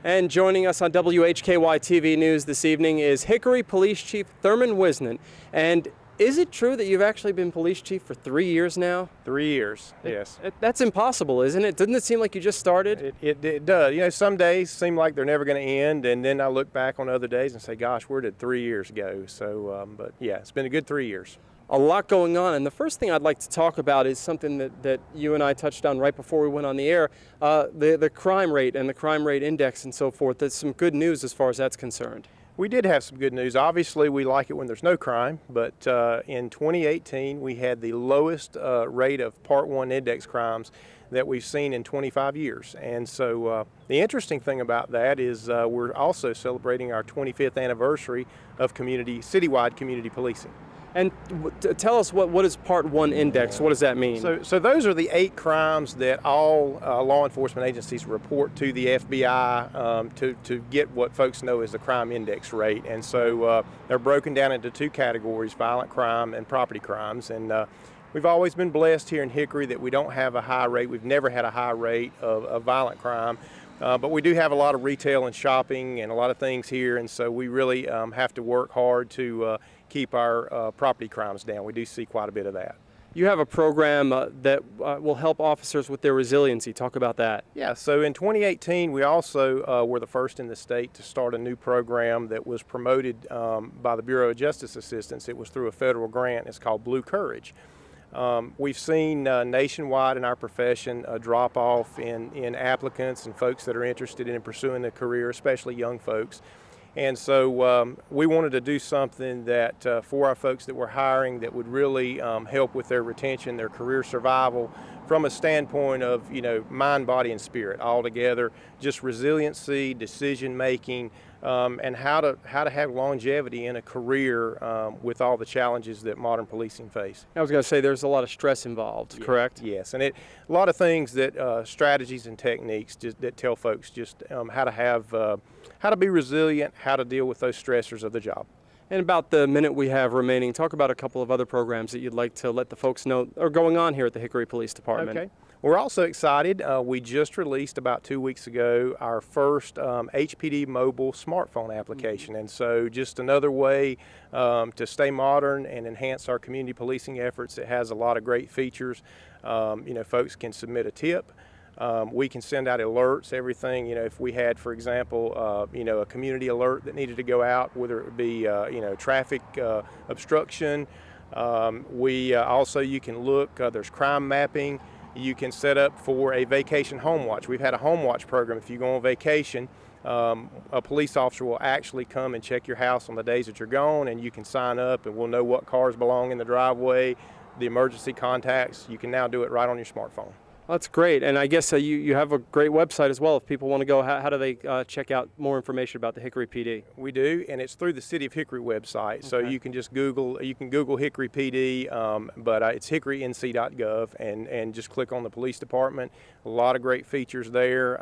And joining us on WHKY TV News this evening is Hickory Police Chief Thurman Whisnant. And is it true that you've actually been police chief for 3 years now? 3 years, yes. That's impossible, isn't it? Doesn't it seem like you just started? It does. You know, some days seem like they're never going to end, and then I look back on other days and say, gosh, where did 3 years go? So, but yeah, it's been a good 3 years. A lot going on, and the first thing I'd like to talk about is something that you and I touched on right before we went on the air, the crime rate and the crime rate index and so forth. That's some good news as far as that's concerned. We did have some good news. Obviously, we like it when there's no crime, but in 2018, we had the lowest rate of Part 1 index crimes that we've seen in 25 years. And so the interesting thing about that is we're also celebrating our 25th anniversary of citywide community policing. And tell us what is Part 1 index? What does that mean? So those are the 8 crimes that all law enforcement agencies report to the FBI to get what folks know as the crime index rate. And so they're broken down into 2 categories, violent crime and property crimes. And we've always been blessed here in Hickory that we don't have a high rate. We've never had a high rate of violent crime. But we do have a lot of retail and shopping and a lot of things here, and so we really have to work hard to keep our property crimes down. We do see quite a bit of that. You have a program that will help officers with their resiliency. Talk about that. Yeah, so in 2018 we also were the first in the state to start a new program that was promoted by the Bureau of Justice Assistance. It was through a federal grant. It's called Blue Courage. We've seen nationwide in our profession a drop-off in applicants and folks that are interested in pursuing a career, especially young folks. And so we wanted to do something that for our folks that we're hiring that would really help with their retention, their career survival, from a standpoint of, you know, mind, body, and spirit all together, just resiliency, decision making, and how to have longevity in a career with all the challenges that modern policing face. I was going to say there's a lot of stress involved, yeah, correct? Yes, and a lot of things that strategies and techniques that tell folks just how to be resilient, how to deal with those stressors of the job. And about the minute we have remaining, talk about a couple of other programs that you'd like to let the folks know are going on here at the Hickory Police Department. Okay. We're also excited. We just released about 2 weeks ago our first HPD mobile smartphone application. And so just another way to stay modern and enhance our community policing efforts. It has a lot of great features. You know, folks can submit a tip. We can send out alerts, everything, you know, if we had, for example, you know, a community alert that needed to go out, whether it be, you know, traffic obstruction. Also, you can look, there's crime mapping. You can set up for a vacation home watch. We've had a home watch program. If you go on vacation, a police officer will actually come and check your house on the days that you're gone, and you can sign up and we'll know what cars belong in the driveway, the emergency contacts. You can now do it right on your smartphone. That's great, and I guess you have a great website as well. If people want to go, how do they check out more information about the Hickory PD? We do, and it's through the City of Hickory website. Okay. So you can just Google Hickory PD, but it's hickorync.gov, and just click on the police department. A lot of great features there.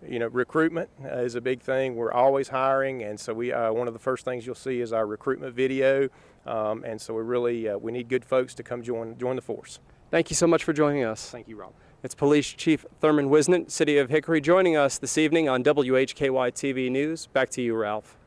You know, recruitment is a big thing. We're always hiring, and so one of the first things you'll see is our recruitment video, and so we need good folks to come join the force. Thank you so much for joining us. Thank you, Rob. It's Police Chief Thurman Whisnant, City of Hickory, joining us this evening on WHKY TV News. Back to you, Ralph.